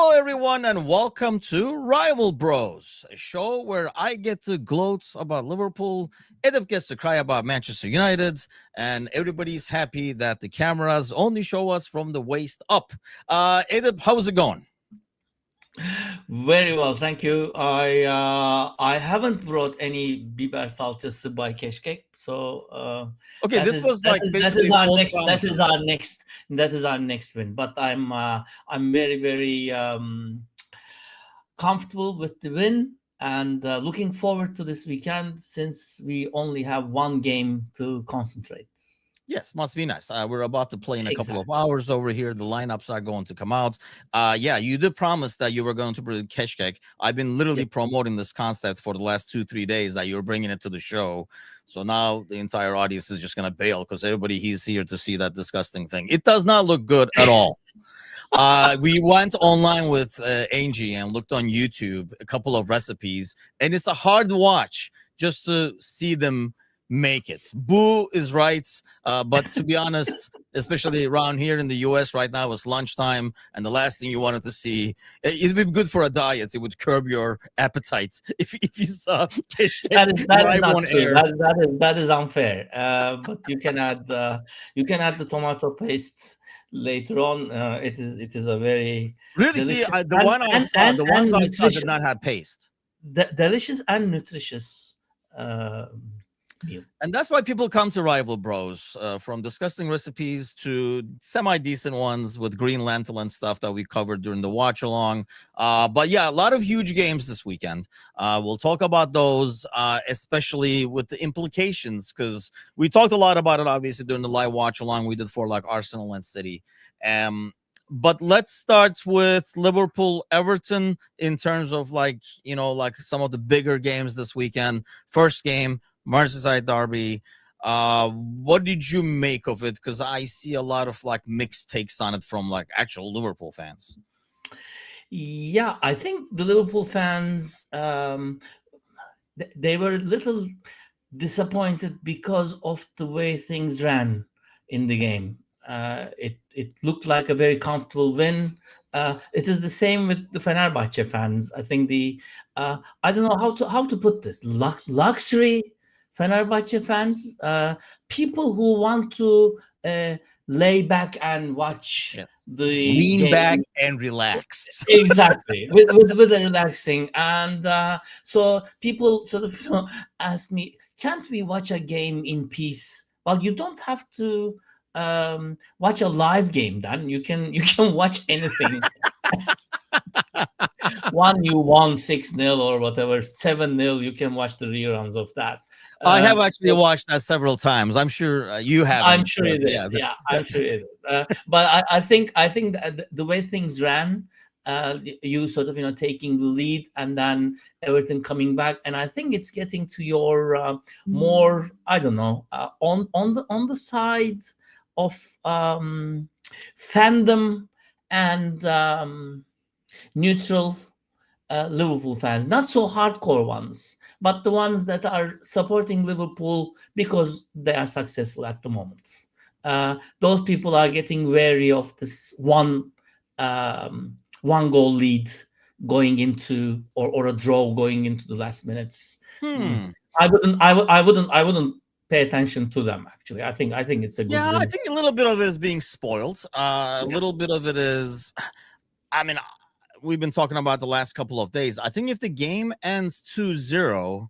Hello, everyone, and welcome to Rival Bros, a show where I get to gloat about Liverpool, Edip gets to cry about Manchester United, and everybody's happy that the cameras only show us from the waist up. Edip, how's it going? Very well, thank you. I haven't brought any biber salçası by Keskek, so Okay, that this is was that like is that is basically our false next that is our promises. next that is our next win. But I'm very comfortable with the win and looking forward to this weekend since we only have one game to concentrate. Yes, must be nice. We're about to play in a couple of Exactly. hours over here. The lineups are going to come out. Yeah, you did promise that you were going to bring Keskek. I've been literally Yes. promoting this concept for the last 2-3 days that you're bringing it to the show. So now the entire audience is just going to bail because everybody he's here to see that disgusting thing. It does not look good at all. We went online with Angie and looked on YouTube a couple of recipes, and it's a hard watch just to see them make it. Boo is right, but to be honest, especially around here in the US right now, it's lunchtime, and the last thing you wanted to see, it'd be good for a diet. It would curb your appetite if you saw Keshkek That is live not on true. air. That is unfair. But you can add the tomato paste later on. It is a very Really, see, delicious the ones and I saw did nutritious, not have paste. delicious and nutritious uh, meal. And that's why people come to Rival Bros, from disgusting recipes to semi decent ones with green lentil and stuff that we covered during the watch along. But yeah, a lot of huge games this weekend. We'll talk about those, especially with the implications, because we talked a lot about it, obviously, during the live watch along we did for like Arsenal and City. But let's start with Liverpool Everton in terms of like some of the bigger games this weekend. First game, Merseyside derby. What did you make of it? Because I see a lot of like mixed takes on it from like actual Liverpool fans. Yeah, I think the Liverpool fans they were a little disappointed because of the way things ran in the game. It looked like a very comfortable win. It is the same with the Fenerbahce fans. I think I don't know how to put this luxury Fenerbahce fans, people who want to lay back and watch Yes. the Lean back game. and relax. Exactly, with a relaxing, and so people sort of ask me, "Can't we watch a game in peace?" Well, you don't have to watch a live game. Then you can watch anything. One you won 6-0 or whatever, 7-0. You can watch the reruns of that. I Uh, have actually watched that several times. I'm sure you I'm haven't, sure but it is. yeah. Yeah, I'm sure it is. But I think that the way things ran, you sort of taking the lead and then everything coming back, and I think it's getting to your more, I don't know, on the side of fandom and neutral Liverpool fans, not so hardcore ones, but the ones that are supporting Liverpool because they are successful at the moment. Those people are getting wary of this one goal lead going into, or a draw going into the last minutes. Mm. Hmm. I wouldn't pay attention to them. Actually, I think it's a good Yeah, I win. think a little bit of it is being spoiled. A Yeah. little bit of it is, I mean, we've been talking about the last couple of days. I think if the game ends 2-0,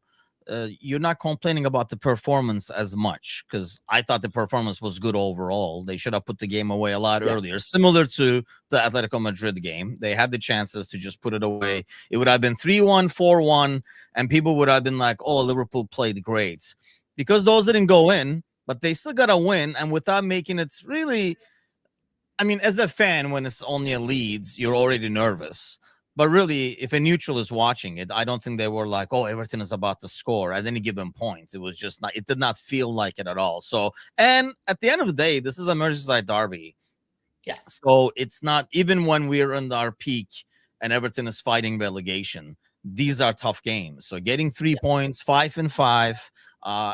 you're not complaining about the performance as much because I thought the performance was good overall. They should have put the game away a lot Yeah. earlier, similar to the Atletico Madrid game. They had the chances to just put it away. It would have been 3-1, 4-1, and people would have been like, oh, Liverpool played great. Because those didn't go in, but they still got to win. And without making it really, I mean, as a fan, when it's only a Leeds, you're already nervous. But really, if a neutral is watching it, I don't think they were like, "Oh, Everton is about to score at any given point." It was just not. It did not feel like it at all. So, and at the end of the day, this is a Merseyside derby, Yeah. so it's not even when we're in our peak and Everton is fighting relegation. These are tough games. So getting 3 points, 5-5,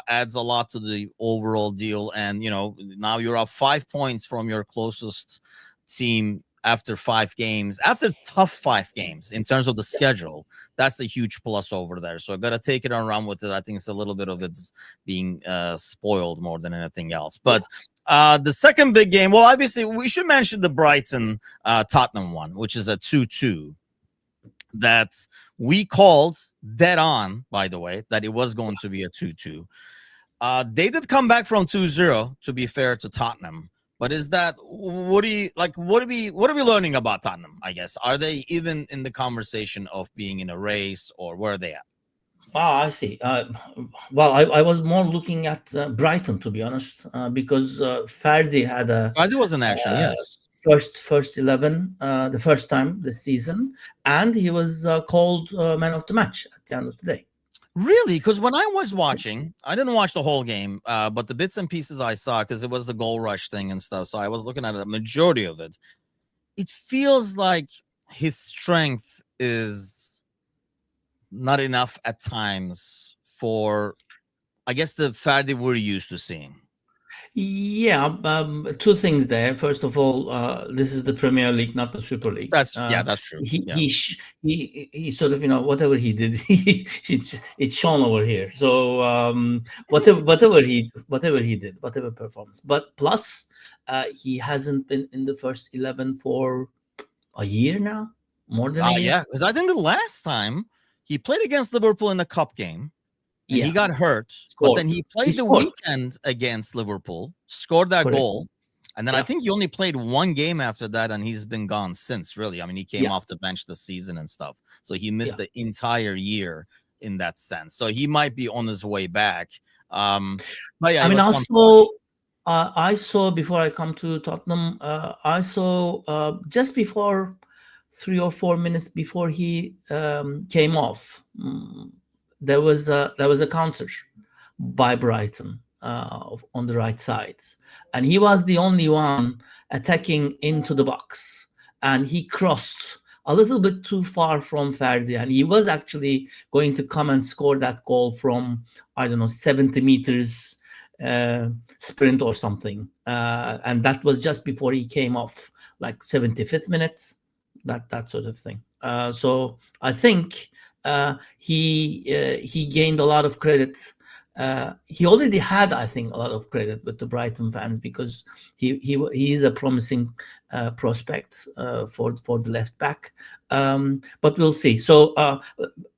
adds a lot to the overall deal. And now you're up 5 points from your closest team after 5 games, after tough 5 games in terms of the schedule. That's a huge plus over there. So I got to take it and run with it. I think it's a little bit of it's being spoiled more than anything else. But the second big game, well, obviously we should mention the Brighton Tottenham one, which is a 2-2 that we called dead on, by the way, that it was going to be a 2-2. They did come back from 2-0, to be fair to Tottenham. But is that what are we learning about Tottenham? I guess, are they even in the conversation of being in a race, or where are they at? Ah, I see. Well, I was more looking at Brighton, to be honest, because Ferdi had a Friday was in action, uh, yes. first 11 the first time this season, and he was called man of the match at the end of the day. Really? Because when I was watching, I didn't watch the whole game, but the bits and pieces I saw, because it was the goal rush thing and stuff, so I was looking at a majority of it. It feels like his strength is not enough at times for, I guess, the Ferdi we're used to seeing. Yeah, two things there. First of all, this is the Premier League, not the Super League. That's true. He sort of, whatever he did, it's shown over here. So whatever he did, whatever performance. But plus, he hasn't been in the first 11 for a year now, more than a year. Yeah, because I think the last time he played against Liverpool in the cup game, and he got hurt, but then he played the weekend against Liverpool, scored that goal, and then I think he only played 1 game after that, and he's been gone since, really. I mean, he came off the bench this season and stuff, so he missed the entire year in that sense. So he might be on his way back. But yeah, I mean, I saw before I come to Tottenham, I saw just before 3 or 4 minutes before he came off. There was a counter by Brighton on the right side, and he was the only one attacking into the box, and he crossed a little bit too far from Ferdi, and he was actually going to come and score that goal from, I don't know, 70 meters sprint or something, and that was just before he came off, like 75th minute, that sort of thing. So I think he gained a lot of credit. He already had, I think, a lot of credit with the Brighton fans, because he is a promising prospect for the left back. But we'll see. So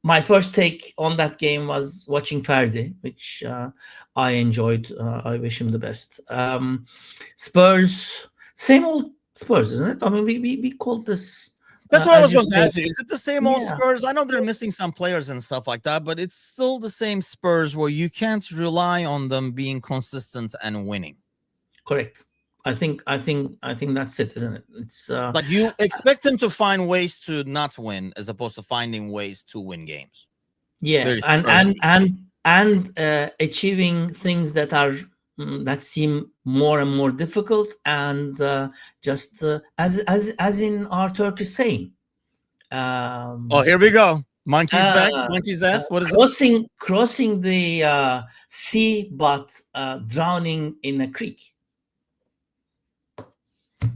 my first take on that game was watching Ferdi, which I enjoyed. I wish him the best. Spurs, same old Spurs, isn't it? I mean, we called this. That's what I was going to ask you. Is it the same old Spurs? I know they're missing some players and stuff like that, but it's still the same Spurs where you can't rely on them being consistent and winning. Correct. I think that's it, isn't it? It's like you expect them to find ways to not win as opposed to finding ways to win games. Yeah, and achieving things that are that seem more and more difficult, and just as in our Turkish saying. Oh, here we go. Monkey's back. Monkey's ass. What is crossing the sea, but drowning in a creek?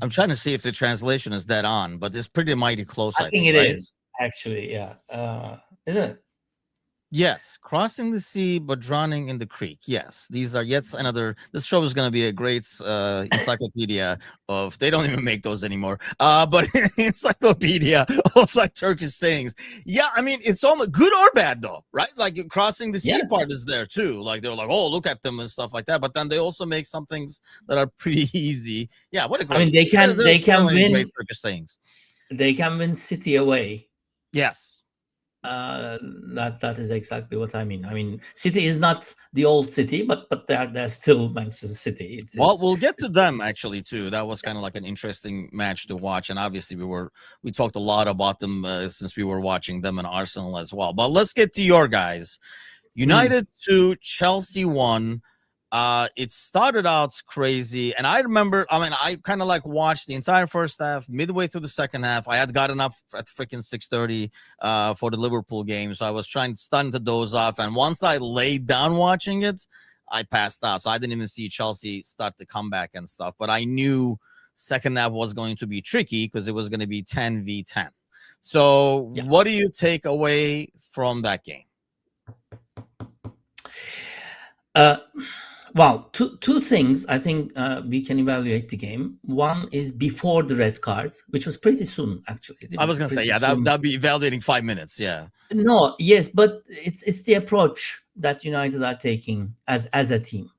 I'm trying to see if the translation is dead on, but it's pretty mighty close. I think it is, actually. Yeah, isn't it? Yes, crossing the sea but drowning in the creek. Yes, these are yet another. This show is going to be a great encyclopedia of. They don't even make those anymore. But encyclopedia of like Turkish sayings. Yeah, I mean it's almost good or bad though, right? Like crossing the sea part is there too. Like they're like, oh, look at them and stuff like that. But then they also make some things that are pretty easy. Yeah, what a great. I mean, they can win great Turkish sayings. They can win City away. Yes. That is exactly what I mean. I mean, City is not the old City, but they're still Manchester City. Well, we'll get to them actually too. That was kind of like an interesting match to watch, and obviously we talked a lot about them since we were watching them in Arsenal as well. But let's get to your guys. United 2, Chelsea 1. It started out crazy, and I remember, I mean, I kind of like watched the entire first half. Midway through the second half, I had gotten up at freaking 6:30 for the Liverpool game, so I was starting to doze off, and once I laid down watching it, I passed out, so I didn't even see Chelsea start to come back and stuff, but I knew second half was going to be tricky because it was going to be 10v10. So Yeah. what do you take away from that game? Well, two things I think we can evaluate the game. One is before the red card, which was pretty soon, actually. I was going to say, yeah, that'd be evaluating 5 minutes. Yeah. No, yes, but it's the approach that United are taking as a team.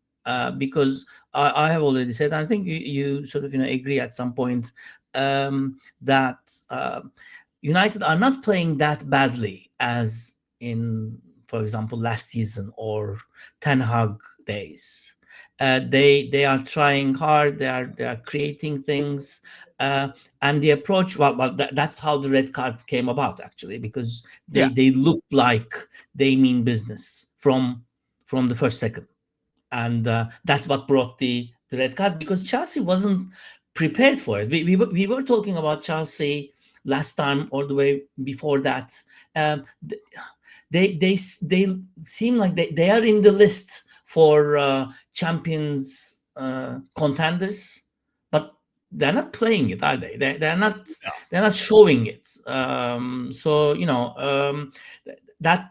Because I have already said, I think you sort of agree at some point that United are not playing that badly as in, for example, last season or Ten Hag days. They are trying hard. They are creating things, and the approach. Well, that's how the red card came about, actually, because they look like they mean business from the first second, and that's what brought the red card, because Chelsea wasn't prepared for it. We were talking about Chelsea last time, all the way before that. They seem like they are in the list for champions contenders, but they're not playing it, are they? They're not showing it. So that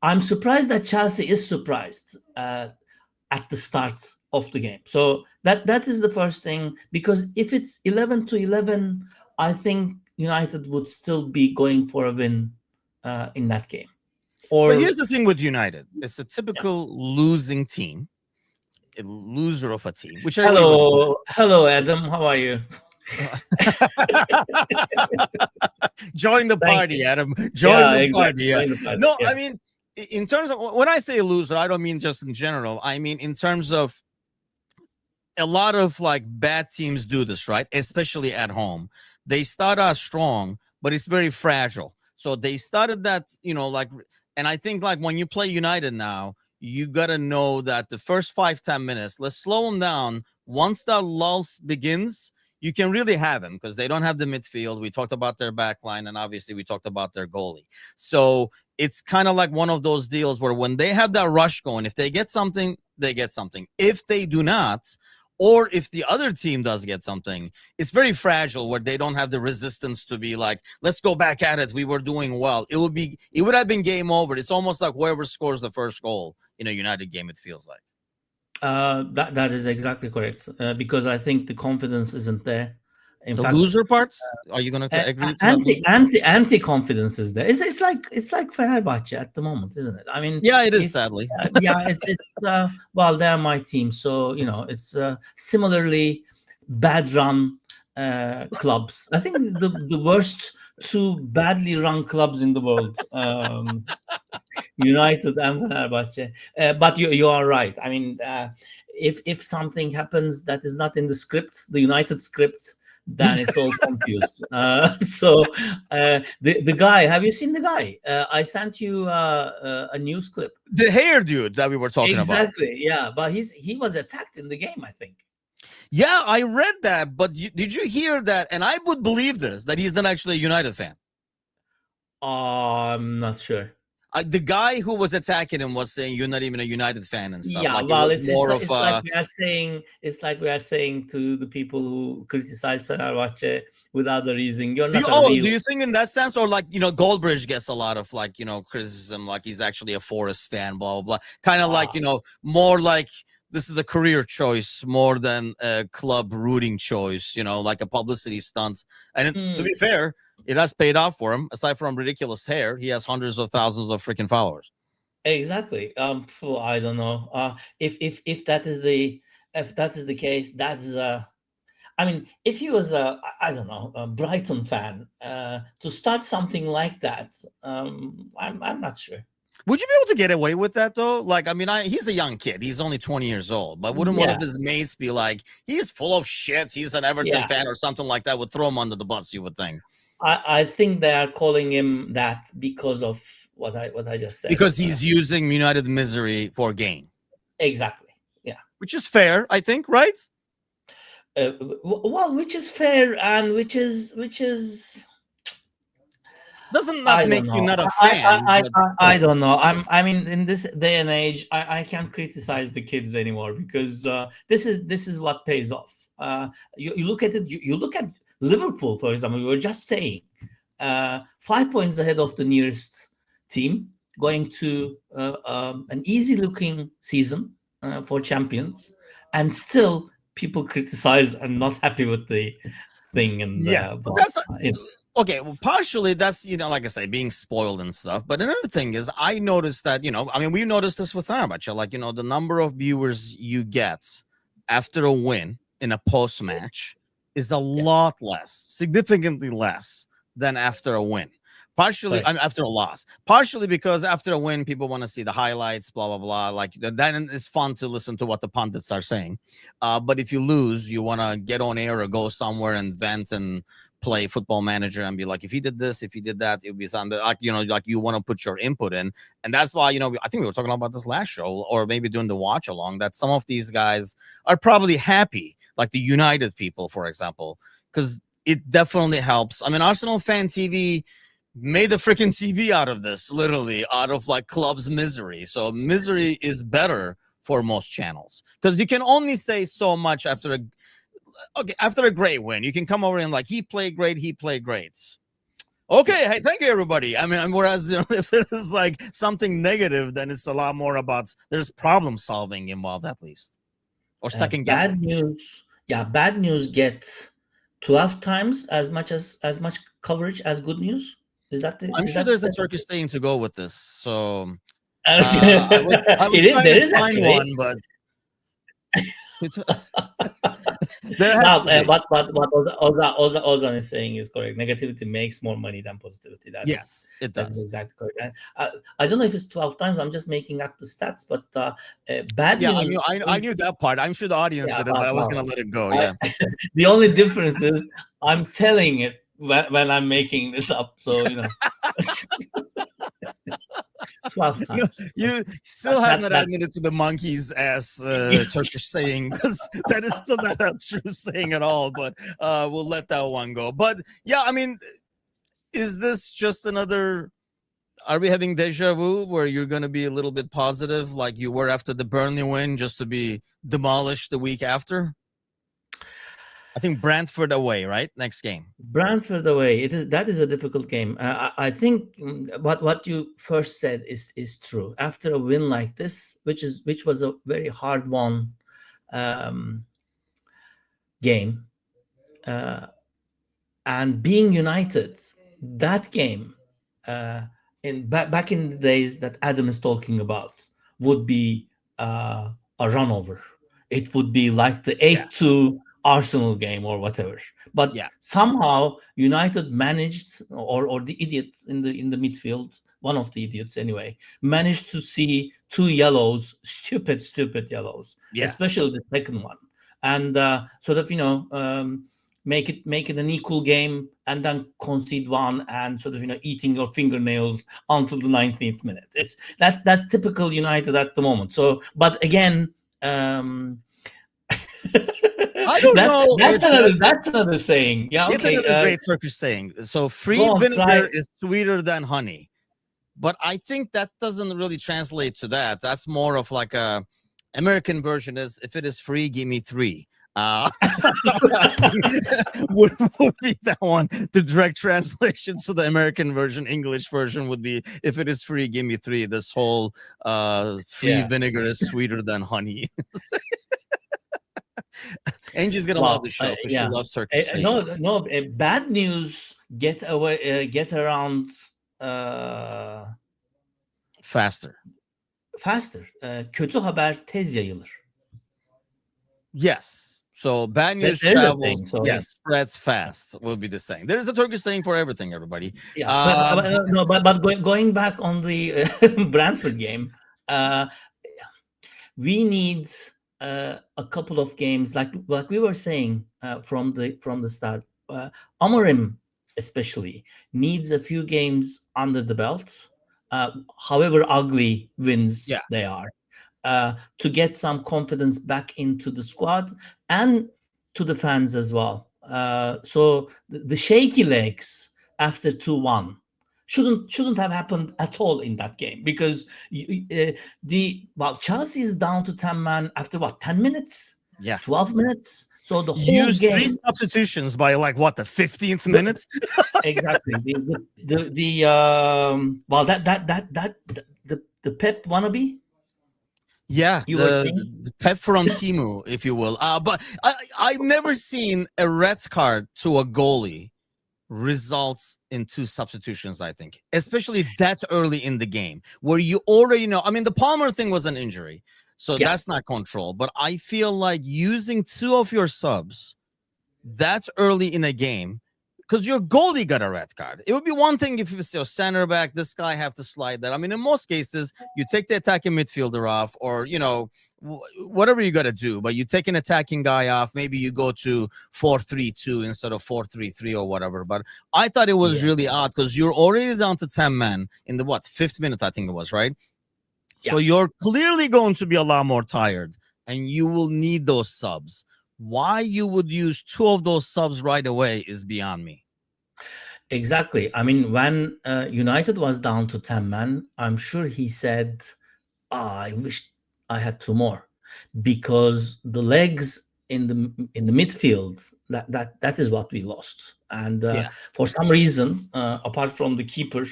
I'm surprised that Chelsea is surprised at the start of the game. So that is the first thing, because if it's 11-11, I think United would still be going for a win in that game. But here's the thing with United. It's a typical losing team, a loser of a team. Which Hello, Adam. How are you? Join the party, Adam. Join the party. Yeah. No, I mean, in terms of, when I say loser, I don't mean just in general. I mean in terms of, a lot of like bad teams do this, right? Especially at home. They start out strong, but it's very fragile. So they started that, and I think like when you play United now, you got to know that the first 5-10 minutes, let's slow them down. Once that lull begins, you can really have them, because they don't have the midfield. We talked about their back line, and obviously we talked about their goalie. So it's kind of like one of those deals where when they have that rush going, if they get something, they get something. If they do not, or if the other team does get something, it's very fragile, where they don't have the resistance to be like, let's go back at it. We were doing well. It would have been game over. It's almost like whoever scores the first goal in a United game, it feels like. That is exactly correct, because I think the confidence isn't there. In fact, loser parts, are you going to agree to anti confidence is there? It's like Fenerbahce at the moment, isn't it? I mean, yeah, it is, sadly. It's well, they're my team, so it's similarly bad run clubs. I think the worst two badly run clubs in the world, United and Fenerbahce. But you are right. I mean, if something happens that is not in the script, the United script, then it's all confused. So the guy, have you seen the guy? I sent you a news clip. The hair dude that we were talking about. Exactly, yeah. But he was attacked in the game, I think. Yeah, I read that. But did you hear that? And I would believe this, that he's not actually a United fan. I'm not sure. The guy who was attacking him was saying you're not even a United fan and stuff. Yeah, like, well, it's like we are saying to the people who criticize Fenerbahce without the reason. You're not. Do you think in that sense, or like Goldbridge gets a lot of criticism, like he's actually a Forest fan, blah blah blah, kind of like more like this is a career choice more than a club rooting choice, like a publicity stunt. And to be fair, it has paid off for him. Aside from ridiculous hair, he has hundreds of thousands of freaking followers. Exactly. I don't know. If that is the case, that's I mean, if he was a Brighton fan, to start something like that, I'm not sure. Would you be able to get away with that though? Like, I mean, he's a young kid. He's only 20 years old. But wouldn't one of his mates be like, he's full of shit, he's an Everton fan or something like that? Would throw him under the bus, you would think. I think they are calling him that because of what I just said. Because he's using United misery for gain. Exactly. Yeah. Which is fair, I think, right? Well, which is fair and which is doesn't that make you not a fan? I don't know. I mean, in this day and age, I can't criticize the kids anymore, because this is what pays off. You look at it. You look at Liverpool, for example. We were just saying 5 points ahead of the nearest team, going to an easy-looking season for champions, and still people criticize and not happy with the thing. And Yes, but well, that's okay. Well, partially that's, like I say, being spoiled and stuff. But another thing is, I noticed that, I mean, we noticed this with Fenerbahce, like, the number of viewers you get after a win in a post match is a lot less, significantly less than after a win. Partially, Right. I mean, after a loss. Partially because after a win, people want to see the highlights, blah blah blah. Like, then it's fun to listen to what the pundits are saying. But if you lose, you want to get on air or go somewhere and vent and play Football Manager and be like, if he did this, if he did that, it would be something like, like you want to put your input in. And that's why, I think we were talking about this last show, or maybe during the watch along, that some of these guys are probably happy, like the United people, for example, because it definitely helps. I mean, Arsenal Fan TV made the freaking TV out of this, literally out of like club's misery. So misery is better for most channels, because you can only say so much after a great win. You can come over and like, he played great. Okay, hey, thank you, everybody. I mean, whereas if it is like something negative, then it's a lot more about there's problem solving involved, at least, or second guessing. Bad news. Yeah, bad news gets 12 times as much coverage as good news. Is that the? I'm is sure that there's a the- Turkish saying to go with this. So I I was trying there to is find actually. one, but there has Now, to be. what Ozan is saying is correct. Negativity makes more money than positivity. Yes, it That is does. exactly correct. I don't know if it's 12 times. I'm just making up the stats, but bad Yeah, news. I knew that part. I'm sure the audience Yeah, did it, but I was gonna well, let it go. I- Yeah. the only difference is I'm telling it when I'm making this up. So 12 No, times. you still have not That admitted to the monkey's ass Turkish saying, because that is still not a true saying at all. But we'll let that one go. But yeah, I mean, is this just another? Are we having deja vu where you're going to be a little bit positive, like you were after the Burnley win, just to be demolished the week after? I think Brentford away, right? Next game. Brentford away. That is a difficult game. I think what you first said is true. After a win like this, which was a very hard won um, game, and being United, that game back in the days that Adam is talking about would be a runover. It would be like the 8-2 Arsenal game or whatever. But somehow United managed, or the idiot in the midfield, one of the idiots anyway, managed to see two yellows, stupid yellows, especially the second one, and sort of make it an equal game, and then concede one, and sort of eating your fingernails until the 19th minute. That's typical United at the moment. So, but again, I don't know. That's another saying. Yeah, It's okay. another great Turkish saying. So free vinegar is sweeter than honey. But I think that doesn't really translate to that. That's more of like a American version is, if it is free, give me three. Would be that one. The direct translation to the American version, English version would be, if it is free, give me three. This whole free vinegar is sweeter than honey. Angie's gonna love the show because she loves Turkish sayings. No. Bad news get around faster. Kötü haber tez yayılır. Yes. So bad news travels. Spreads fast will be the saying. There is a Turkish saying for everything, everybody. Yeah, but going back on the Brentford game, we need a couple of games, like we were saying from the start. Amorim especially needs a few games under the belt, however ugly wins they are, to get some confidence back into the squad and to the fans as well. So the shaky legs after 2-1 shouldn't have happened at all in that game, because Chelsea is down to 10 man after 10 minutes, 12 minutes. So the whole Use 3 game, substitutions by like what, the 15th minute? exactly. Well, the Pep wannabe Yeah, you were saying. the pep from Timu, if you will. But I've never seen a red card to a goalie results in 2 substitutions, I think, especially that early in the game where you already know. I mean, the Palmer thing was an injury, so Yeah, that's not control. But I feel like using 2 of your subs that's early in a game because your goalie got a red card. It would be one thing if it's your center back, this guy have to slide that. I mean, in most cases, you take the attacking midfielder off, or whatever you got to do. But you take an attacking guy off. Maybe you go to 4-3-2 instead of 4-3-3 or whatever. But I thought it was yeah, really odd because you're already down to 10 men in the 5th minute, I think it was, right? yeah. So you're clearly going to be a lot more tired, and you will need those subs. Why you would use 2 of those subs right away is beyond me. Exactly. I mean, when United was down to 10 men, I'm sure he said, I wish I had 2 more, because the legs in the midfield, that is what we lost. And Yeah. for some reason, apart from the keeper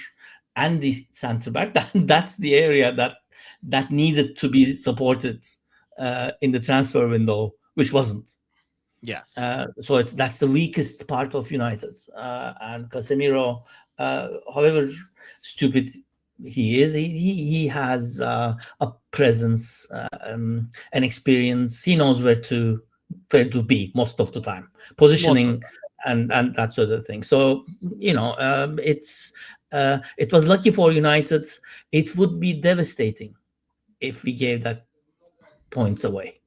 and the center back, that's the area that needed to be supported in the transfer window, which wasn't. Yes. So that's the weakest part of United. And Casemiro, however stupid he is, he has a presence, an experience. He knows where to be most of the time, positioning and that sort of thing. So it was lucky for United. It would be devastating if we gave that points away,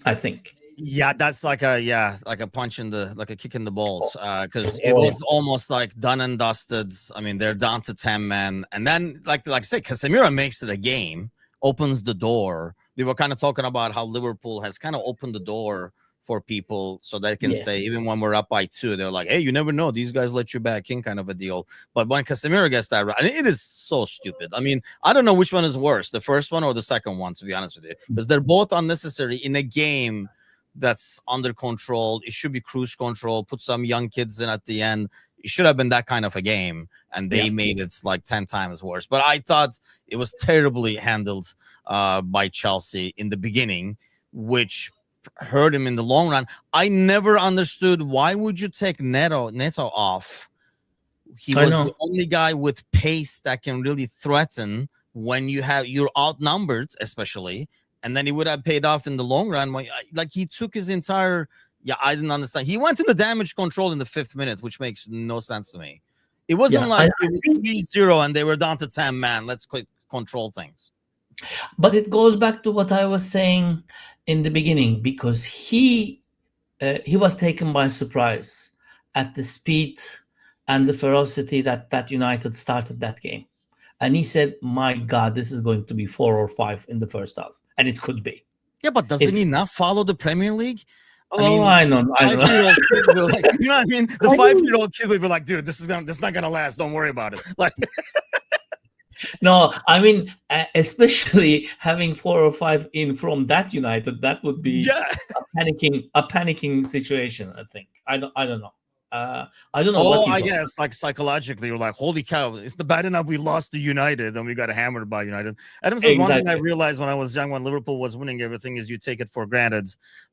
I think. Yeah, that's like a punch in the, like a kick in the balls, because it Oh, yeah. was almost like done and dusted. I mean, they're down to 10 men, and then like I say, Casemiro makes it a game, opens the door. We were kind of talking about how Liverpool has kind of opened the door for people so they can Yeah. say, even when we're up by 2, they're like, hey, you never know, these guys let you back in, kind of a deal. But when Casemiro gets that right, and it is so stupid. I mean, I don't know which one is worse, the first one or the second one, to be honest with you, because they're both unnecessary in a game that's under control. It should be cruise control. Put some young kids in at the end. It should have been that kind of a game, and they made it like 10 times worse. But I thought it was terribly handled by Chelsea in the beginning, which hurt him in the long run. I never understood, why would you take Neto off? He I was know. the only guy with pace that can really threaten when you're outnumbered, especially. And then he would have paid off in the long run. Like, he took his entire. Yeah, I didn't understand. He went into damage control in the 5th minute, which makes no sense to me. It wasn't like it was 3-0 and they were down to 10 man. Let's quick control things. But it goes back to what I was saying in the beginning, because he was taken by surprise at the speed and the ferocity that United started that game, and he said, "My God, this is going to be 4 or 5 in the first half," and it could be. Yeah, but doesn't he not follow the Premier League? I know. 5-year-old kid will, like, you know what I mean? The 5-year-old kid will be like, dude, this is not gonna last. Don't worry about it. Like, no, I mean, especially having 4 or 5 in from that United, that would be a panicking situation. I think. I don't know. I don't know what. I guess like psychologically, you're like, holy cow, it's the bad enough we lost to United, and we got hammered by United. Adam says one thing I realized when I was young, when Liverpool was winning everything, is you take it for granted.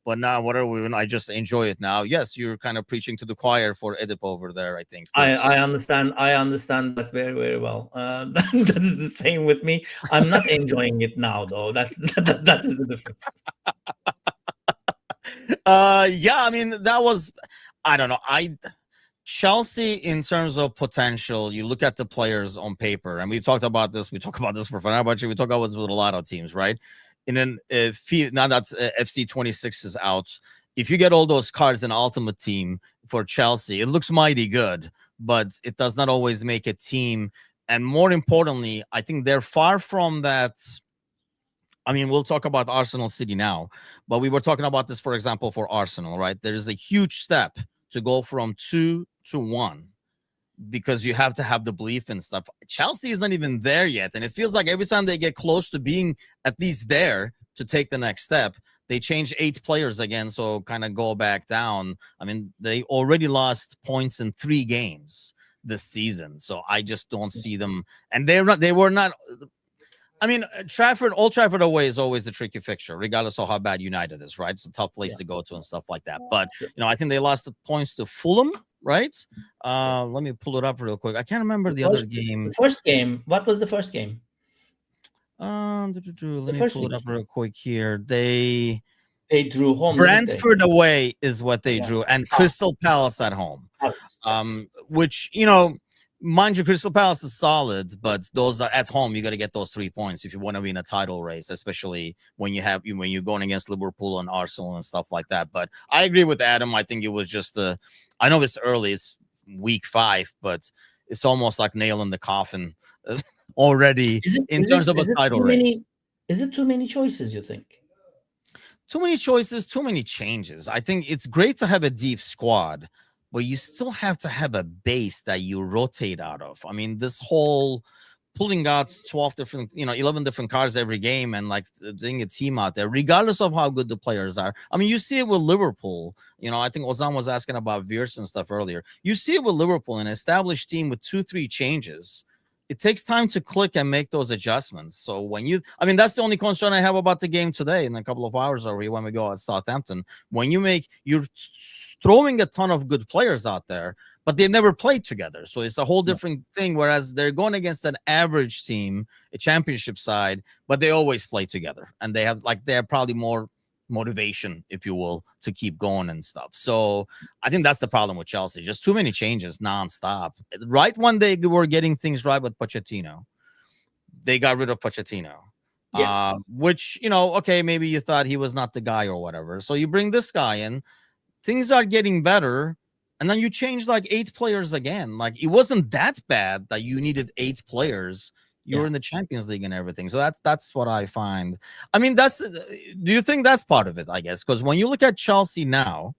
But now, whatever we win, I just enjoy it now. Yes, you're kind of preaching to the choir for Edip over there, I think. I understand. I understand that very, very well. That is the same with me. I'm not enjoying it now, though. That is the difference. Yeah, I mean, that was, I don't know. Chelsea, in terms of potential, you look at the players on paper, and we talked about this. We talk about this for Fenerbahce. We talk about this with a lot of teams, right? And then now that FC 26 is out, if you get all those cards in Ultimate Team for Chelsea, it looks mighty good, but it does not always make a team. And more importantly, I think they're far from that. I mean, we'll talk about Arsenal City now, but we were talking about this, for example, for Arsenal, right? There is a huge step to go from 2 to 1 because you have to have the belief and stuff. Chelsea is not even there yet, and it feels like every time they get close to being at least there to take the next step, They changed 8 players again, so kind of go back down. I mean, they already lost points in 3 games this season, so I just don't see them. And they were not. I mean, Old Trafford away is always the tricky fixture, regardless of how bad United is, right? It's a tough place to go to and stuff like that. But I think they lost the points to Fulham, right? Let me pull it up real quick. I can't remember the other game. The first game. What was the first game? Let me pull it up real quick here. They drew home. Brentford away is what they drew, and Crystal Palace at home. Which, mind you, Crystal Palace is solid, but those are at home. You got to get those 3 points if you want to be in a title race, especially when you're going against Liverpool and Arsenal and stuff like that. But I agree with Adam. I think it was just I know it's early, it's week 5, but it's almost like nail in the coffin already in terms of a title race. Is it too many choices, you think? Too many choices, too many changes. I think it's great to have a deep squad, but you still have to have a base that you rotate out of. I mean, this whole pulling out 12 different, 11 different cards every game and like doing a team out there, regardless of how good the players are. I mean, you see it with Liverpool. I think Ozan was asking about Wirtz and stuff earlier. You see it with Liverpool, an established team with 2-3 changes. It takes time to click and make those adjustments. So that's the only concern I have about the game today in a couple of hours already when we go at Southampton. When you're throwing a ton of good players out there, but they never played together. So it's a whole different thing. Whereas they're going against an average team, a championship side, but they always play together. And they have probably more motivation, if you will, to keep going and stuff. So I think that's the problem with Chelsea. Just too many changes nonstop. Right when they were getting things right with Pochettino, they got rid of Pochettino. Which, okay, maybe you thought he was not the guy or whatever. So you bring this guy in, things are getting better, and then you change 8 players again. It wasn't that bad that you needed 8 players. You're in the Champions League and everything. So that's what I find. I mean, do you think that's part of it, I guess? Because when you look at Chelsea now,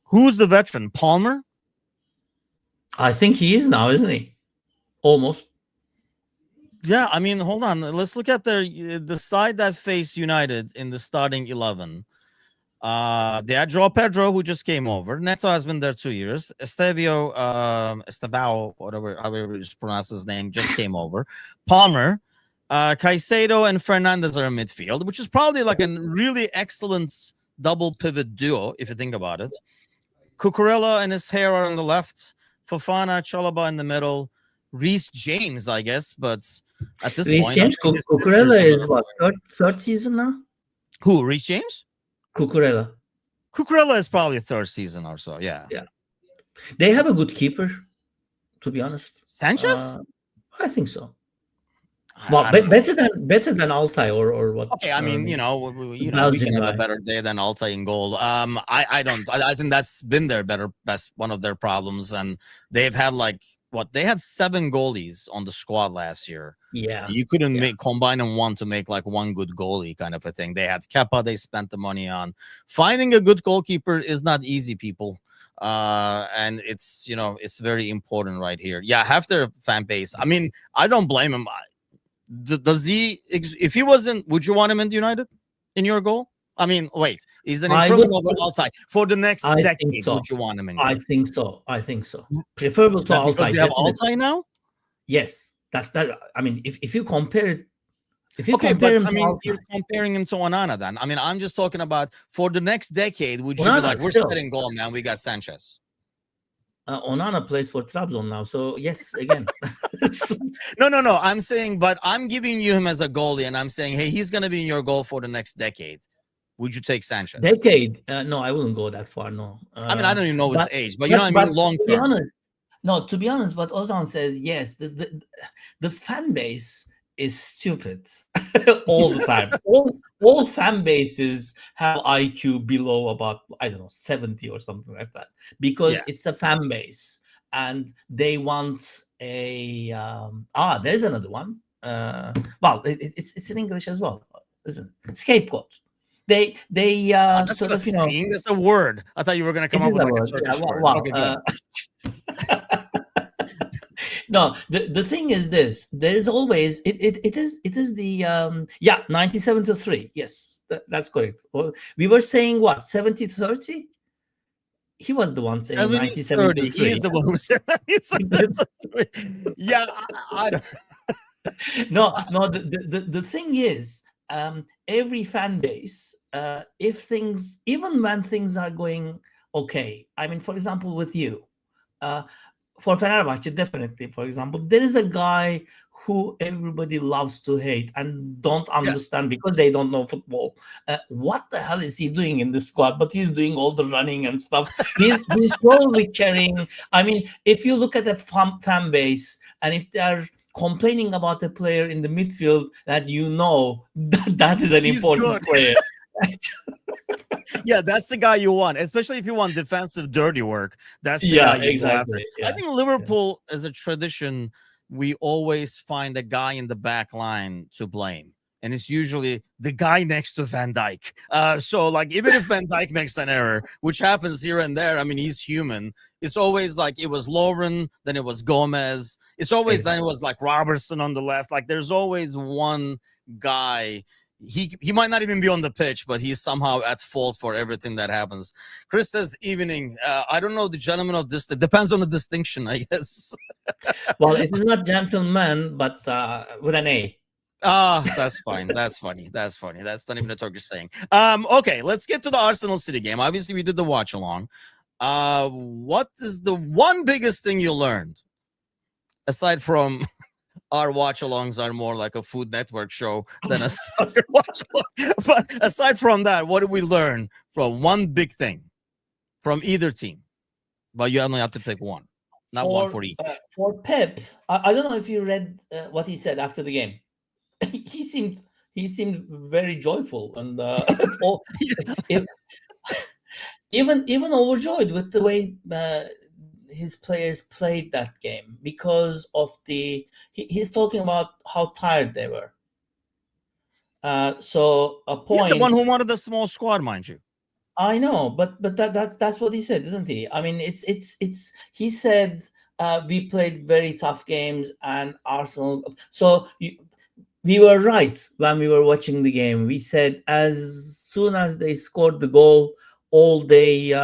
who's the veteran? Palmer? I think he is now, isn't he? Almost. Yeah, I mean, hold on. Let's look at the side that faced United in the starting 11. They had Joao Pedro, who just came over. Neto has been there 2 years. Estevao, however you pronounce his name, just came over. Palmer, Caicedo, and Fernandes are in midfield, which is probably a really excellent double pivot duo, if you think about it. Cucurella and his hair are on the left. Fofana, Chalobah in the middle. Reece James, I guess, but at this point... James, Cucurella is what, third season now? Who, Reece James? Cucurella is probably 3rd season or so. Yeah. They have a good keeper, to be honest. Sanchez? I think so. Well, better than Altay or what? Okay, I mean, we can have a better day than Altay in goal. I think that's been their best one of their problems, and they've had they had 7 goalies on the squad last year. Yeah, you couldn't combine them one to make one good goalie kind of a thing. They had Kepa. They spent the money on finding a good goalkeeper is not easy, people. And it's it's very important right here. Yeah, half their fan base. I mean, I don't blame him. Does he? If he wasn't, would you want him in United in your goal? I mean, wait, he's an improvement over Altay for the next decade. So. Would you want him in? I think so. Preferable to Altay. Because you have Altay now. Yes, that's that. I mean, if you compare it, you're comparing him to Onana. Then I mean, I'm just talking about for the next decade. Would you be like, we're setting goal, man? We got Sanchez. Onana plays for Trabzon now, so yes, again. No. I'm saying, but I'm giving you him as a goalie, and I'm saying, hey, he's going to be in your goal for the next decade. Would you take Sanchez? Decade? No, I wouldn't go that far. No. I mean, I don't even know his age, but you know what I mean, long term. To be honest, what Ozan says, yes, the fan base is stupid all the time. all fan bases have IQ below about 70 or something like that, because it's a fan base and they want a there's another one. It's in English as well, isn't it? Scapegoat. They that's sort of that's a word. I thought you were going to come up with a Turkish word. No, the thing is this: there is always it is the 97-3. Yes, that's correct. Well, we were saying what, 70-30? He was the one saying 70 97 to 30. He 3. is the one who said that. Yeah, I don't. No, the thing is, every fan base, if things, even when things are going okay, I mean, for example, with you, uh, for Fenerbahce, definitely, for example, there is a guy who everybody loves to hate and don't Yes. understand because they don't know football. What the hell is he doing in the squad? But he's doing all the running and stuff. He's probably carrying. I mean, if you look at the fan base and if they are complaining about a player in the midfield that that is an He's important good. player. Yeah, that's the guy you want, especially if you want defensive dirty work. That's the guy Yeah, you go after. exactly. I Yeah, think yeah. Liverpool, as a tradition, we always find a guy in the back line to blame. And it's usually the guy next to Van Dijk. So, like, even if Van Dijk makes an error, which happens here and there, I mean, he's human. It's always like it was Lauren, then it was Gomez. It's always then it Exactly. was like Robertson on the left. Like, there's always one guy. He might not even be on the pitch, but he's somehow at fault for everything that happens. Chris says, evening. I don't know the gentleman of this. It depends on the distinction, I guess. Well, it is not gentleman, but with an A. Ah, that's fine. That's funny. That's funny. That's not even a Turkish saying. Okay, let's get to the Arsenal City game. Obviously, we did the watch along. What is the one biggest thing you learned aside from our watch alongs are more like a Food Network show than a soccer watch along? But aside from that, what did we learn from one big thing from either team? But you only have to pick one, not one for each. For Pep, I don't know if you read what he said after the game. he seemed he seemed very joyful and oh, if, even overjoyed with the way his players played that game because of he's talking about how tired they were. So a He's the one point. who wanted a small squad, mind you. I know, but that's what he said, didn't he? I mean, it's he said we played very tough games and Arsenal. So we were right when we were watching the game. We said as soon as they scored the goal, all they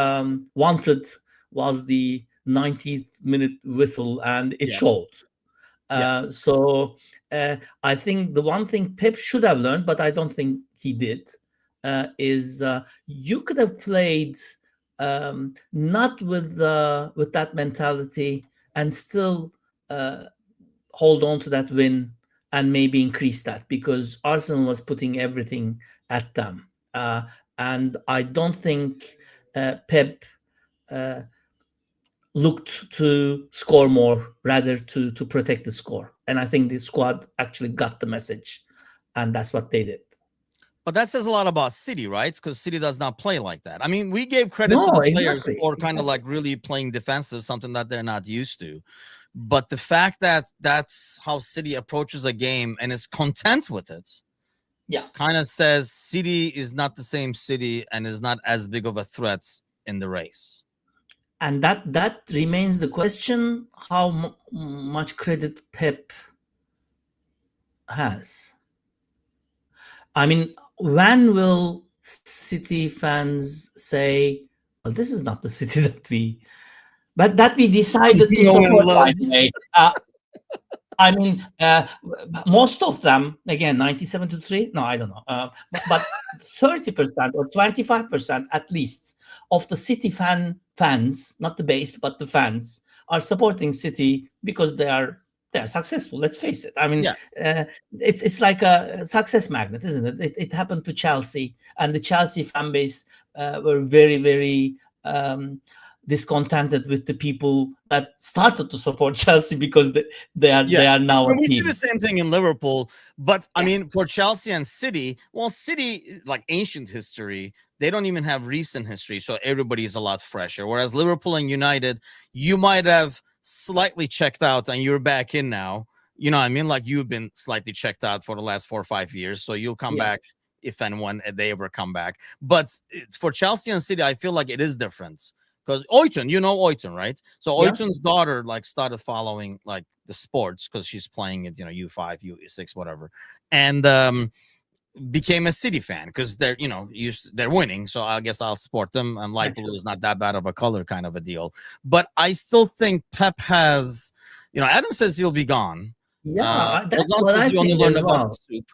wanted was the 90th minute whistle, and it Yeah. showed. Yes. So I think the one thing Pep should have learned, but I don't think he did, is you could have played not with that mentality and still hold on to that win and maybe increase that because Arsenal was putting everything at them, and I don't think Pep. Uh, Looked to score more rather to protect the score. And I think the squad actually got the message, and that's what they did. But that says a lot about City, right? Because City does not play like that. I mean, we gave credit to No, the players exactly. for kind of like really playing defensive, something that they're not used to. But the fact that that's how City approaches a game and is content with it, Yeah. kind of says City is not the same City and is not as big of a threat in the race. And that remains the question: how much credit Pep has. I mean, when will City fans say, "Well, this is not the City that we decided to Know and support"? By love. the way, I mean, most of them, again, 97-3. No, I don't know. But 30% or 25% at least of the City fans, not the base, but the fans, are supporting City because they are successful. Let's face it. I mean, Yeah. it's like a success magnet, isn't it? It happened to Chelsea, and the Chelsea fan base were very, very discontented with the people that started to support Chelsea because they Yeah. are now a And we see the team. same thing in Liverpool. But I Yeah. mean, for Chelsea and City, well, City, like ancient history, they don't even have recent history. So everybody is a lot fresher. Whereas Liverpool and United, you might have slightly checked out and you're back in now. You know what I mean? Like you've been slightly checked out for the last 4 or 5 years. So you'll come Yeah. back if and when they ever come back. But for Chelsea and City, I feel like it is different because Oytun, you know Oytun, right? So Yeah. Oytun's daughter like started following like the sports because she's playing it, U5, U6, whatever, and became a City fan because they're they're winning. So I guess I'll support them. And light blue is not that bad of a color, kind of a deal. But I still think Pep has, Adam says he'll be gone. Yeah, that's Ozan what says I he only think learned as about well. the soup.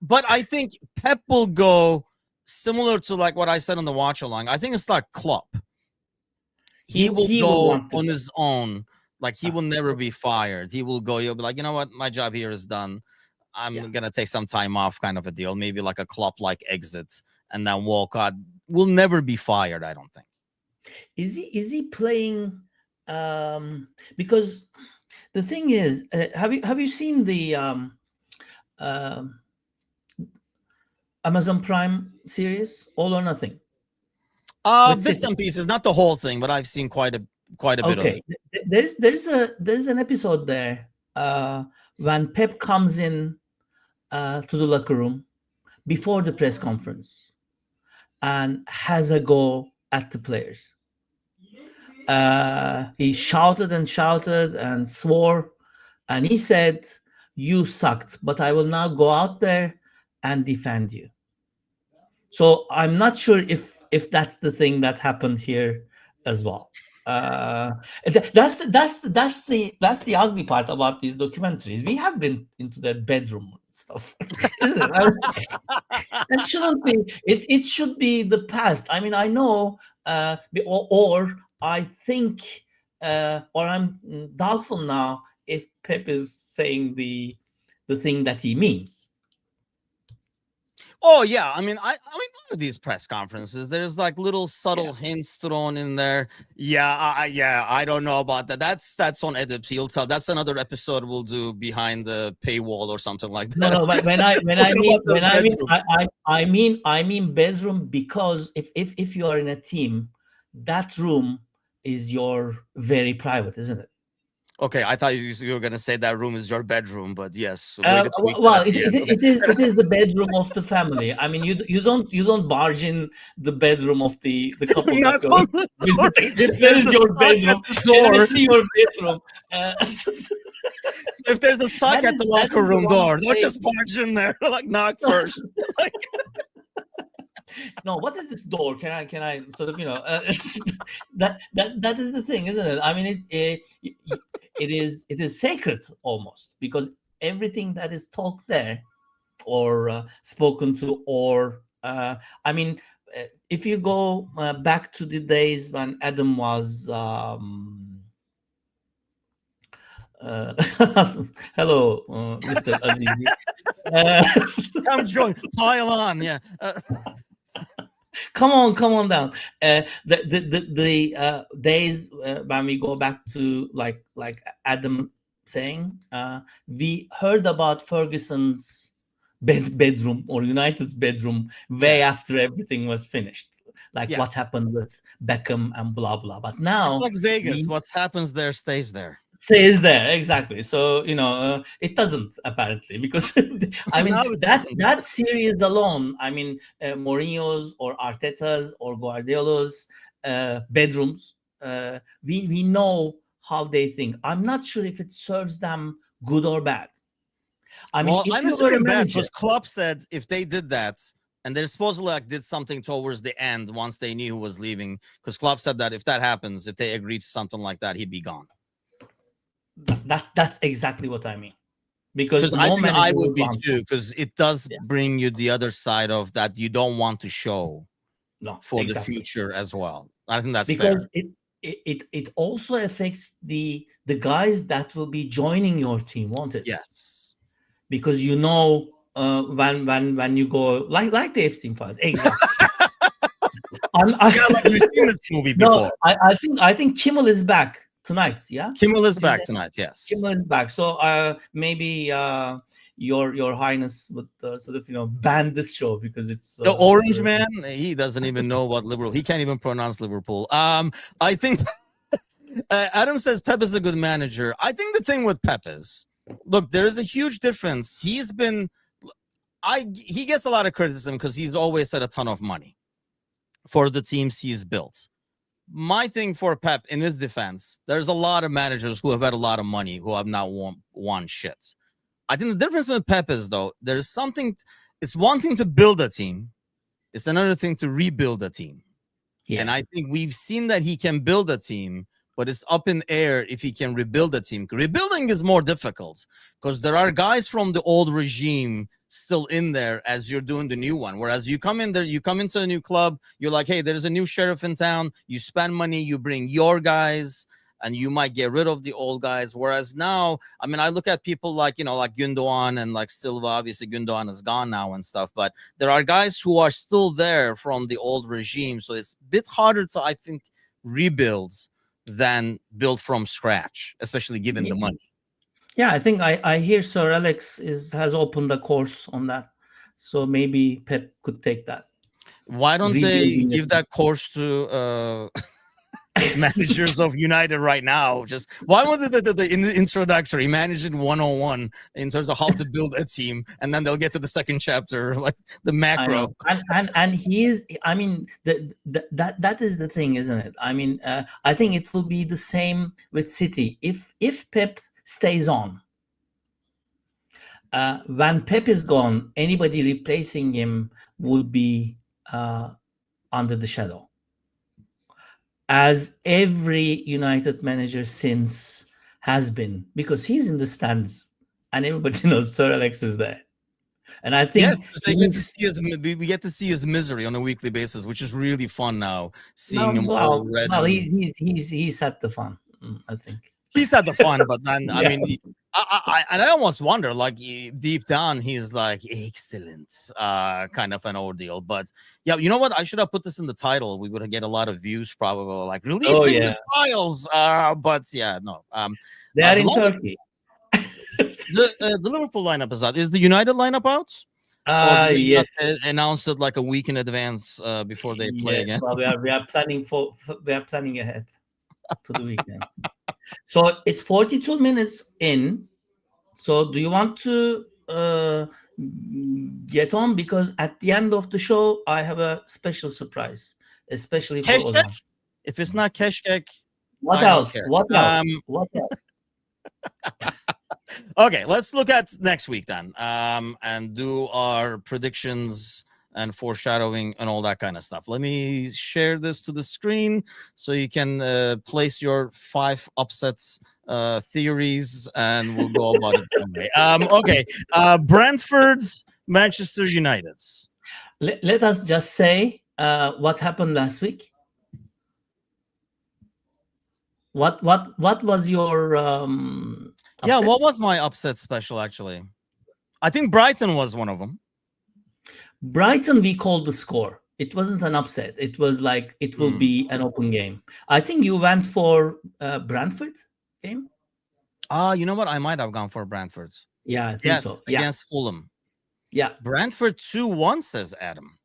But I think Pep will go similar to like what I said on the watch along. I think it's like Klopp. He will will go want to on go. his own. Like he will never be fired. He will go. He'll be like, you know what, my job here is done. I'm gonna take some time off, kind of a deal. Maybe like a Klopp-like exit, and then Walcott will never be fired. I don't think. Is he playing? Because the thing is, have you seen the um, Amazon Prime series All or Nothing with Bits City? and pieces, not the whole thing, but I've seen quite a bit of Okay, it. there's an episode there when Pep comes in to the locker room before the press conference and has a go at the players. He shouted and shouted and swore, and he said, "You sucked, but I will now go out there and defend you." So I'm not sure if that's the thing that happened here as well. That's the ugly part about these documentaries. We have been into their bedroom stuff, isn't it? That shouldn't be. It should be the past. I mean, I know, or I think, or I'm doubtful now if Pep is saying the thing that he means. Oh yeah, I mean, a lot of these press conferences, there's like little subtle hints thrown in there. Yeah, I don't know about that. That's on Edip. He'll tell. That's another episode we'll do behind the paywall or something like that. No, but when I Talking about the bedroom. I mean bedroom, because if you are in a team, that room is your very private, isn't it? Okay, I thought you were gonna say that room is your bedroom, but yes, way to tweak that Well, at the end. Okay. it is the bedroom of the family. I mean, you don't barge in the bedroom of the couple that Knock you're on the door. visiting. Where There's is a your sock at bedroom? the Can I door. see your bedroom? If there's a sock at the That locker is the room one door, don't place. just barge in there. Like knock first. Like, No, what is this door? Can I sort of that is the thing, isn't it? I mean, it is sacred almost, because everything that is talked there or spoken to, or I mean, if you go back to the days when Adam was uh, hello, Mr. Azizi. come join, pile on. Yeah. Come on down. The days when we go back to like Adam saying, we heard about Ferguson's bedroom or United's bedroom way after everything was finished, like Yeah. what happened with Beckham and blah blah. But It's now like Vegas. we What happens there stays there. stays there, exactly. So it doesn't, apparently, because I mean Now it doesn't. that series alone, I mean, Mourinho's or Arteta's or Guardiola's bedrooms, we know how they think. I'm not sure if it serves them good or bad. I mean, Well, if I'm you were a assuming bad manager, because Klopp said if they did that, and they supposedly like did something towards the end once they knew who was leaving, because Klopp said that if that happens, if they agreed to something like that, he'd be gone. that's exactly what I mean, because Because I no think manager I would would be want too, because it does yeah. bring you the other side of that you don't want to show No, for the exactly. future as well. I think that's Because fair. it also affects the guys that will be joining your team, won't it? Yes. Because when you go like the Epstein files, exactly. Yeah, like we've seen this movie No, before. I think Kimmel is back tonight. Yeah, Kimmel is back tonight. Yes. Kimmel is back. So maybe your highness would sort of ban this show because it's The orange man, he doesn't even know what Liverpool. He can't even pronounce Liverpool. I think Adam says Pep is a good manager. I think the thing with Pep is, look, there is a huge difference. He gets a lot of criticism because he's always had a ton of money for the teams he's built. my thing for Pep in his defense, there's a lot of managers who have had a lot of money who have not won shit. I think the difference with Pep is, though, there's something. It's one thing to build a team. It's another thing to rebuild a team. Yeah. And I think we've seen that he can build a team, but it's up in air if he can rebuild a team. Rebuilding is more difficult because there are guys from the old regime still in there as you're doing the new one. Whereas you come in there, you come into a new club, you're like, hey, there's a new sheriff in town. You spend money, you bring your guys, and you might get rid of the old guys. Whereas now, I mean, I look at people like, like Gundogan and like Silva. Obviously, Gundogan is gone now and stuff, but there are guys who are still there from the old regime. So it's a bit harder to, I think, rebuild than build from scratch, especially given the money. Yeah, I think I hear Sir Alex has opened a course on that. So maybe Pep could take that. Why don't they give that course to managers of United right now? Just why won't the in the introductory managing 101 in terms of how to build a team, and then they'll get to the second chapter, like the macro. And he's, I mean, that is the thing, isn't it? I mean, I think it will be the same with City. If Pep stays on, when Pep is gone, anybody replacing him would be under the shadow, as every United manager since has been, because he's in the stands and everybody knows Sir Alex is there. And I think we get to see his misery on a weekly basis, which is really fun now. Seeing him all red. Well, he's had the fun. I think he's had the fun, but then I mean, I almost wonder, like deep down, he's like excellent, kind of an ordeal. But yeah, you know what? I should have put this in the title. We would get a lot of views, probably, like releasing his files. But yeah, no. They are in Turkey. The Liverpool lineup is out. Is the United lineup out? Yes. Announced it like a week in advance before they play again. Well, we are planning ahead to the weekend. So it's 42 minutes in. So do you want to get on? Because at the end of the show, I have a special surprise, especially for Ozan. If it's not Keskek, what else? What else? Okay, let's look at next week then, and do our predictions and foreshadowing and all that kind of stuff. Let me share this to the screen so you can place your 5 upsets theories, and we'll go about it that way. Okay, Brentford, Manchester United. Let us just say what happened last week. What was your upset? What was my upset special, actually? I think Brighton was one of them. Brighton, we called the score. It wasn't an upset. It was like it will be an open game. I think you went for Brentford game. You know what? I might have gone for Brentford. Yeah, I think so. Yeah. Against Fulham. Yeah. Brentford 2-1, says Adam.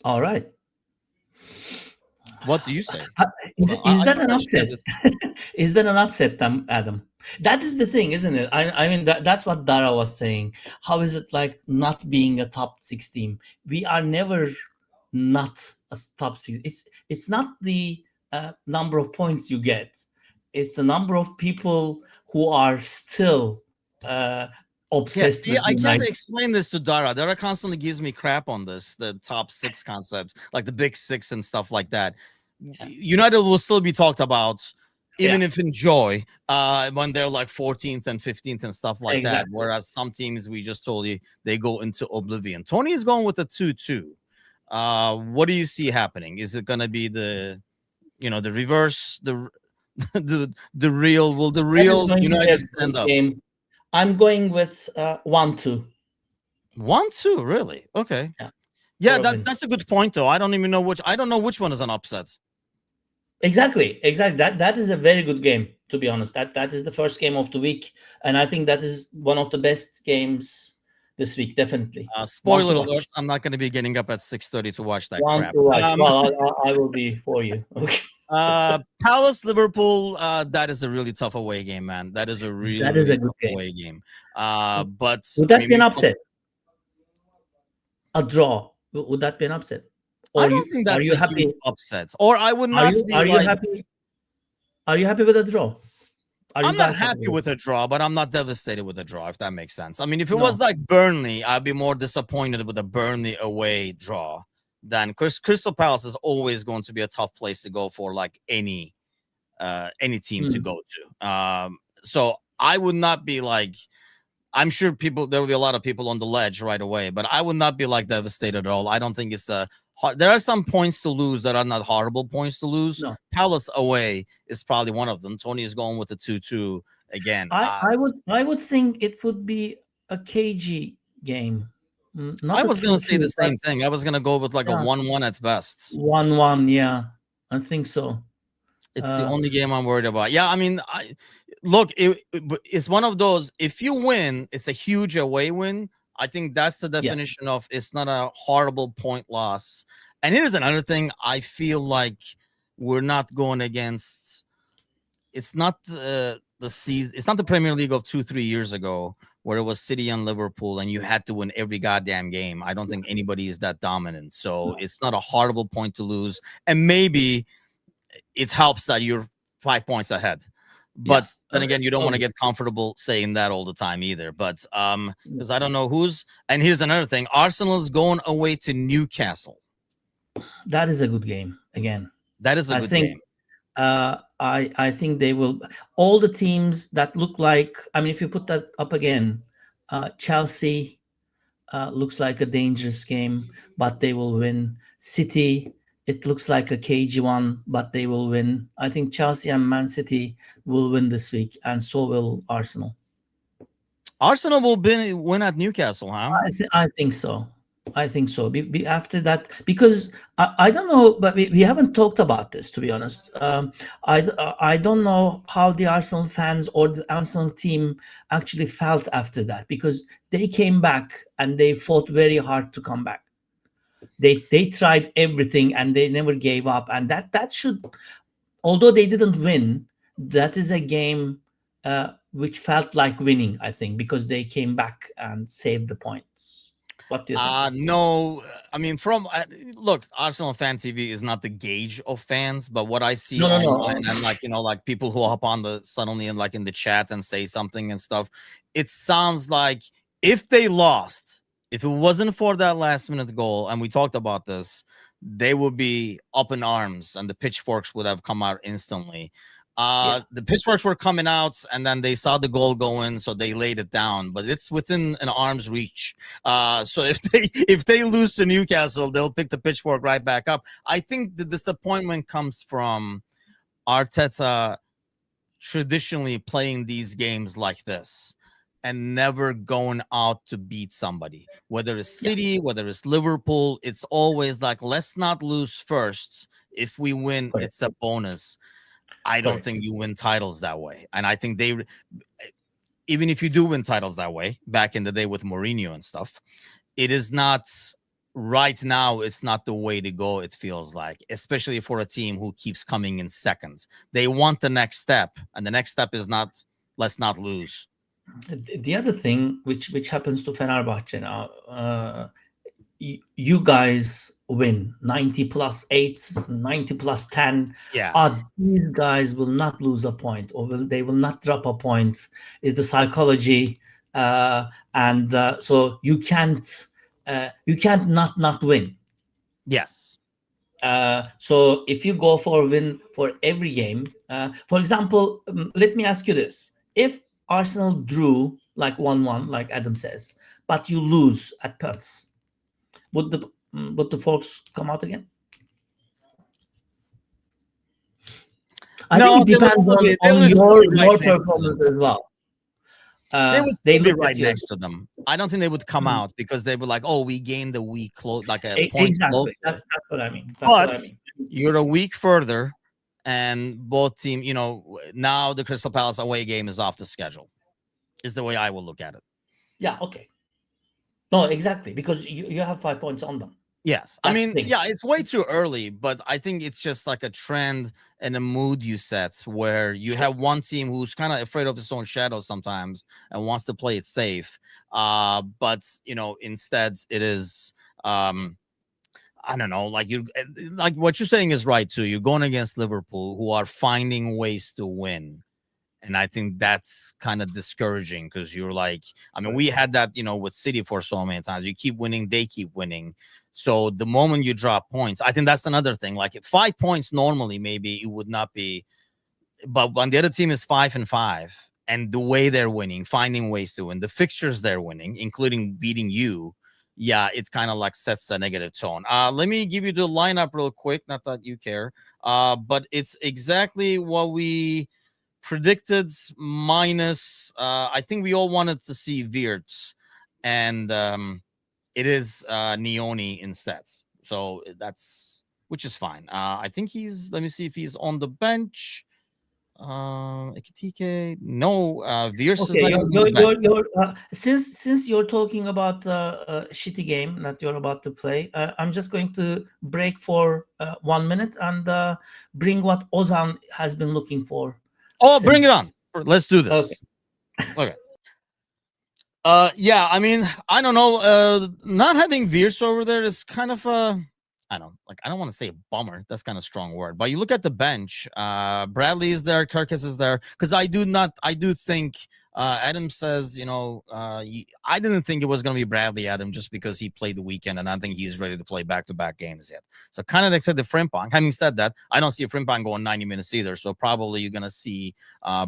All right. What do you say? Is that an upset? Is that an upset, Adam? That is the thing, isn't it? I mean, that's what Dara was saying. How is it like not being a top 6 team? We are never not a top 6. It's not the number of points you get. It's the number of people who are still obsessed with I can't explain this to Dara. Dara constantly gives me crap on this, the top 6 concept, like the big 6 and stuff like that. Yeah. United will still be talked about, even if in joy, when they're like 14th and 15th and stuff like that. Whereas some teams, we just told you, they go into oblivion. Tony is going with a 2-2. What do you see happening? Is it going to be the reverse, the real? Will the real United stand up? I'm going with 1-2. 1-2, really? Okay. Yeah, that's a good point, though. I don't know which one is an upset. Exactly. That is a very good game, to be honest. That is the first game of the week, and I think that is one of the best games this week, definitely. Spoiler alert: I'm not going to be getting up at 6:30 to watch that crap. Well, I will be for you. Okay. Palace, Liverpool. That is a really tough away game, man. That is a really tough away game. But would that be an upset? A draw? Would that be an upset? I Or don't think are that's you a huge happy? upset. Or I would not be Are you like, happy? Are you happy with a draw? Are you I'm not guys happy happy with with a draw, but I'm not devastated with a draw, if that makes sense. I mean, if it was No. like Burnley, I'd be more disappointed with a Burnley away draw than Crystal Palace is always going to be a tough place to go for like any team to Mm. go to. So I would not be like, I'm sure there will be a lot of people on the ledge right away, but I would not be like devastated at all. I don't think it's a there are some points to lose that are not horrible points to lose. No. Palace away is probably one of them. Tony is going with the 2-2 again. I would think it would be a cagey game. I Not a was gonna say the 2-2, but same thing. I was gonna go with like a yeah, 1-1 at best. 1-1. Yeah, I think so. It's the Uh, only game I'm worried about. Yeah, I mean, look, it's one of those. If you win, it's a huge away win. I think that's the yeah, definition of it's not a horrible point loss. And here's another thing. I feel like we're not going against. It's not the season. It's not the Premier League of 2-3 years ago where it was City and Liverpool and you had to win every goddamn game. I don't think anybody is that dominant. So no, it's not a horrible point to lose. And maybe it helps that you're 5 points ahead. yeah. But then again, you don't want to Obvious. get comfortable saying that all the time either. But because I don't know who's. And here's another thing: Arsenal is going away to Newcastle. That is a good game again. That is a I good think game. I think they will. All the teams that look like, I mean, if you put that up again, Chelsea looks like a dangerous game, but they will win. City, it looks like a cagey one, but they will win. I think Chelsea and Man City will win this week, and so will Arsenal. Arsenal will win at Newcastle, huh? I think so. I think so. After that, because I don't know, but we haven't talked about this, to be honest. I don't know how the Arsenal fans or the Arsenal team actually felt after that, because they came back and they fought very hard to come back. They tried everything and they never gave up, and that should, although they didn't win, that is a game which felt like winning, I think, because they came back and saved the points. What do you think? No, I mean, look, Arsenal fan TV is not the gauge of fans, but what I see No, no, online no. and like like people who hop on the suddenly and like in the chat and say something and stuff, it sounds like if they lost, if it wasn't for that last minute goal, and we talked about this, they would be up in arms and the pitchforks would have come out instantly. Yeah, The pitchforks were coming out and then they saw the goal go in, so they laid it down, but it's within an arm's reach. So if they lose to Newcastle, they'll pick the pitchfork right back up. I think the disappointment comes from Arteta traditionally playing these games like this and never going out to beat somebody, whether it's yeah, City, whether it's Liverpool. It's always like, let's not lose first. If we win, correct, it's a bonus. I don't correct. think you win titles that way. And I think even if you do win titles that way, back in the day with Mourinho and stuff, it is not right now. It's not the way to go. It feels like, especially for a team who keeps coming in seconds. They want the next step, and the next step is not, let's not lose. The other thing which happens to Fenerbahce now, you guys win 90 plus 8, 90 plus 10. Yeah. These guys will not lose a point, or they will not drop a point. Is the psychology, and so you can't not win. Yes. So if you go for win for every game, for example, let me ask you this: if Arsenal drew like 1-1, like Adam says, but you lose at Pulse, would the folks come out again? I think No, it depends they on would still be right your next to performance them. as well. They would They still be look right at you. next to them. I don't think they would come out because they were like, oh, we gained a week like a point Exactly. closer. That's what I mean. That's what But I mean. you're a week further, and both team, now the Crystal Palace away game is off the schedule, is the way I will look at it. Yeah. Okay. No, exactly, because you have 5 points on them. Yes. I That's the mean, thing. yeah, it's way too early, but I think it's just like a trend and a mood you set where you Sure. have one team who's kind of afraid of its own shadow sometimes and wants to play it safe. But instead it is I don't know, like what you're saying is right too. You're going against Liverpool, who are finding ways to win. And I think that's kind of discouraging because you're like, I mean, we had that, with City for so many times. You keep winning, they keep winning. So the moment you drop points, I think that's another thing. Like 5 points normally, maybe it would not be, but when the other team is 5-5, and the way they're winning, finding ways to win, the fixtures they're winning, including beating you, yeah, it's kind of like sets a negative tone. Let me give you the lineup real quick. Not that you care, but it's exactly what we predicted minus I think we all wanted to see Wirtz, and it is Neoni instead, so that's, which is fine. I think he's, let me see if he's on the bench. Ekitike, no. Wirtz is Okay, not even on the bench. since you're talking about a shitty game that you're about to play, I'm just going to break for 1 minute and bring what Ozan has been looking for. Oh, bring it on. Let's do this. Okay. Yeah, I mean, I don't know. Not having Wirtz over there is kind of I don't want to say a bummer. That's kind of strong word. But you look at the bench. Bradley is there. Kirkus is there. Because I do think Adam says, I didn't think it was going to be Bradley, Adam, just because he played the weekend, and I think he's ready to play back-to-back games yet. So kind of expect the Frimpong. Having said that, I don't see a Frimpong going 90 minutes either. So probably you're going to see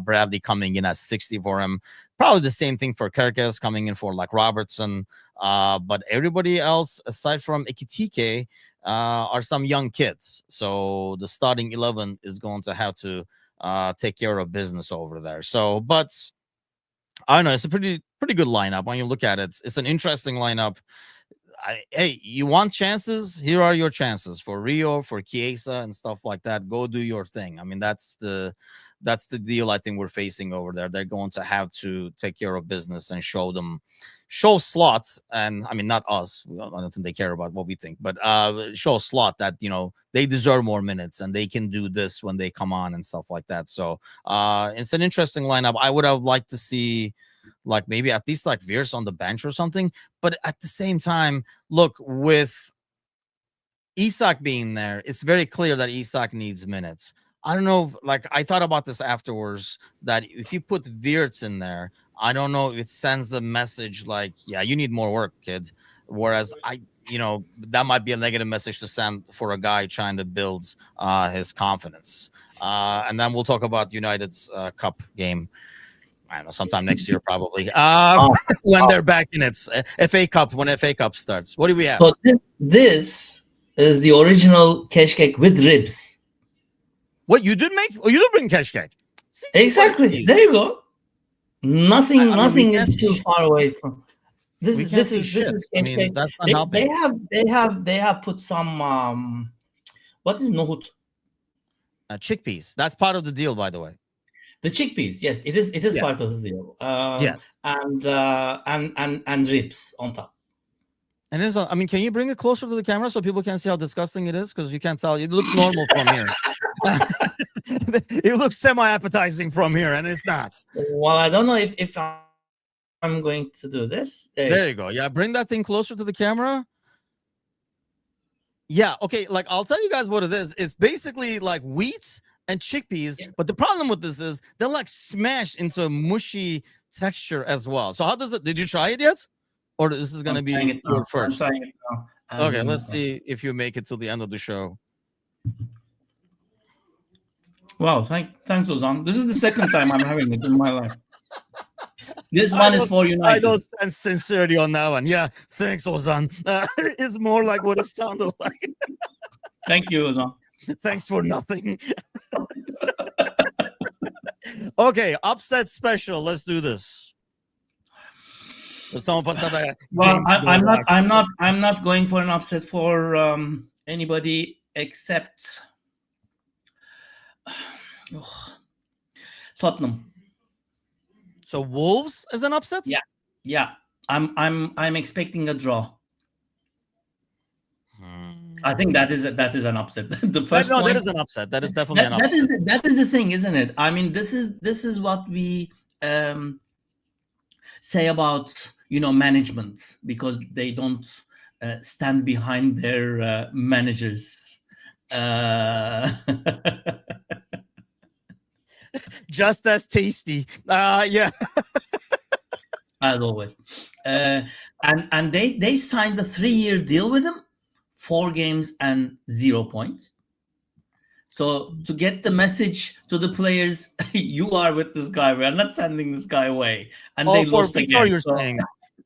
Bradley coming in at 60 for him. Probably the same thing for Kirkus coming in for like Robertson. But everybody else, aside from Ekitike, are some young kids. So the starting 11 is going to have to take care of business over there. So, but I don't know. It's a pretty good lineup when you look at it. It's an interesting lineup. Hey, you want chances? Here are your chances for Rio, for Chiesa, and stuff like that. Go do your thing. I mean, that's the deal I think we're facing over there. They're going to have to take care of business and show slots. And I mean, not us. I don't think they care about what we think, but show slot that, they deserve more minutes and they can do this when they come on and stuff like that. So it's an interesting lineup. I would have liked to see like maybe at least like Wirtz on the bench or something. But at the same time, look, with Isak being there, it's very clear that Isak needs minutes. I don't know. Like I thought about this afterwards, that if you put Wirtz in there, I don't know if it sends a message like, yeah, you need more work, kid. Whereas that might be a negative message to send for a guy trying to build his confidence. And then we'll talk about United's Cup game. I don't know, sometime next year probably. When they're back in its FA Cup, when FA Cup starts. What do we have? So this is the original Keskek with ribs. What you did make? Oh, you did bring Keskek. Exactly. There you go. Nothing is too far away from this. This is Keskek. I mean, that's not helping. They have put some what is nohut? Chickpeas. That's part of the deal, by the way. The chickpeas, yes, it is part of the deal. Yes, and ribs on top. And it's, I mean, can you bring it closer to the camera so people can see how disgusting it is? Because you can't tell. It looks normal from here. It looks semi-appetizing from here, and it's not. Well, I don't know if I'm going to do this. There you go. Yeah, bring that thing closer to the camera. Yeah, okay. Like, I'll tell you guys what it is. It's basically like wheat and chickpeas, but the problem with this is they're like smashed into a mushy texture as well. So how does it? Did you try it yet, or this is going to be your first? I'm trying it now. Okay, let's see if you make it to the end of the show. Wow, thanks, Ozan. This is the second time I'm having it in my life. This one is for United. I don't stand sincerity on that one. Yeah, thanks, Ozan. It's more like what it sounded like. Thank you, Ozan. Thanks for nothing. Okay, upset special. Let's do this. Well, I'm not going for an upset for anybody except Tottenham. So Wolves is an upset? Yeah. I'm expecting a draw. I think that is an upset. The first point, that is an upset. That is definitely an upset. That is the thing, isn't it? I mean, this is what we say about management, because they don't stand behind their managers. Just as tasty. Yeah. As always. And they signed a 3-year deal with him, 4 games and 0 points. So to get the message to the players, you are with this guy. We are not sending this guy away. And they For lost Vitor, again. you're So, saying.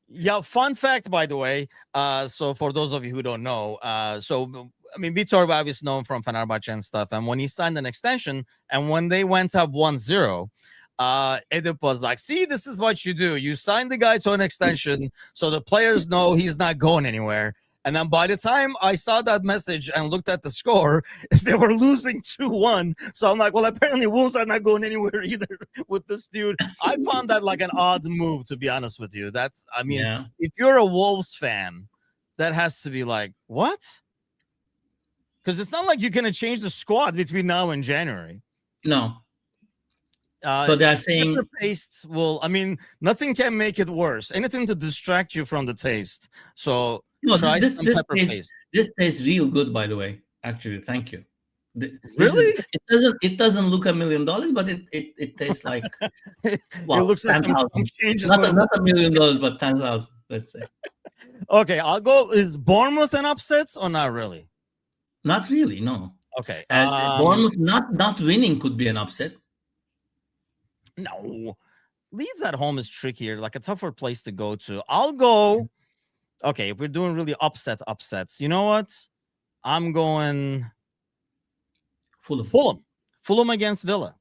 Yeah, fun fact, by the way. So for those of you who don't know, I mean, Vitor obviously known from Fenerbahce and stuff. And when he signed an extension, and when they went up 1-0, Edip was like, "See, this is what you do. You sign the guy to an extension, so the players know he's not going anywhere." And then by the time I saw that message and looked at the score, they were losing 2-1. So I'm like, well, apparently Wolves are not going anywhere either with this dude. I found that like an odd move, to be honest with you. That's, I mean, yeah. if you're a Wolves fan, that has to be like, what? Because it's not like you're going to change the squad between now and January. No. So they are saying paste will, I mean, nothing can make it worse. Anything to distract you from the taste. So no, try some pepper paste. This tastes real good, by the way. Actually, thank you. Really? It doesn't look $1 million, but it tastes like It looks like some changes. Not $1 million, but 10,000. Let's say. Okay, I'll go. Is Bournemouth an upset or not really? Not really, no. Okay, Bournemouth not winning could be an upset. No, Leeds at home is trickier, like a tougher place to go to. I'll go. Okay, if we're doing really upsets, you know what? I'm going Fulham. Fulham against Villa.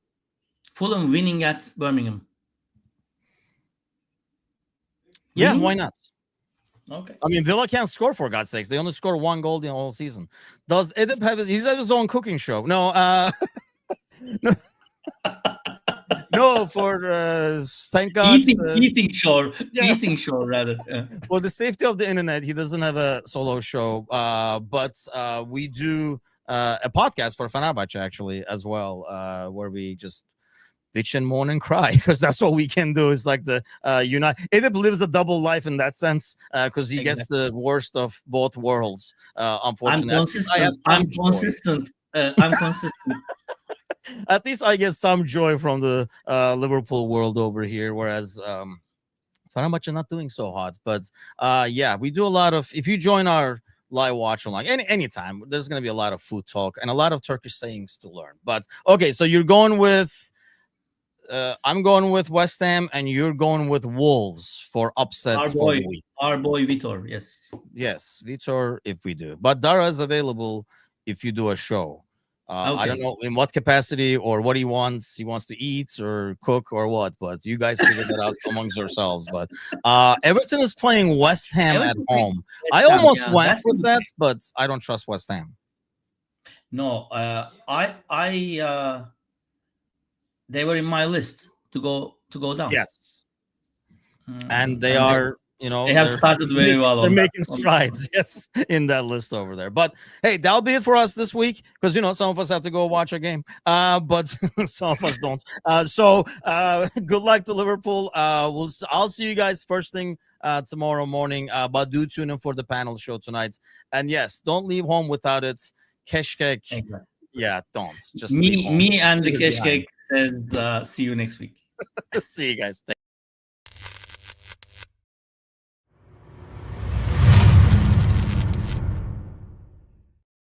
Fulham winning at Birmingham. Yeah, why not? Okay. I mean, Villa can't score, for God's sakes. They only score 1 goal the whole season. Does Edip have he's at his own cooking show? No, no. No, for thank God, eating show rather. For the safety of the internet, he doesn't have a solo show, but we do a podcast for Fenerbahce actually as well, where we just bitch and moan and cry because that's what we can do. It's like the unite. Edip lives a double life in that sense because he gets the worst of both worlds. Unfortunately, I'm consistent. I'm consistent. At least I get some joy from the Liverpool world over here, whereas Fenerbahce are not doing so hot. But yeah, we do a lot of. If you join our live watch along anytime, there's going to be a lot of food talk and a lot of Turkish sayings to learn. But okay, so you're going with. I'm going with West Ham, and you're going with Wolves for upsets for the week. Our boy Vitor, yes, Vitor. If we do, but Dara is available if you do a show. I don't know in what capacity or what he wants. He wants to eat or cook or what, but you guys figure that out amongst yourselves. But Everton is playing West Ham at home. I almost went with that, but I don't trust West Ham. No, they were in my list to go down. Yes, and they are. You know, they have started very well. They're making strides, yes, in that list over there. But hey, that'll be it for us this week because some of us have to go watch a game, but some of us don't. So good luck to Liverpool. I'll see you guys first thing tomorrow morning. But do tune in for the panel show tonight. And yes, don't leave home without it. Keskek. Exactly. Yeah, don't. Just me and the Keskek says see you next week. See you guys.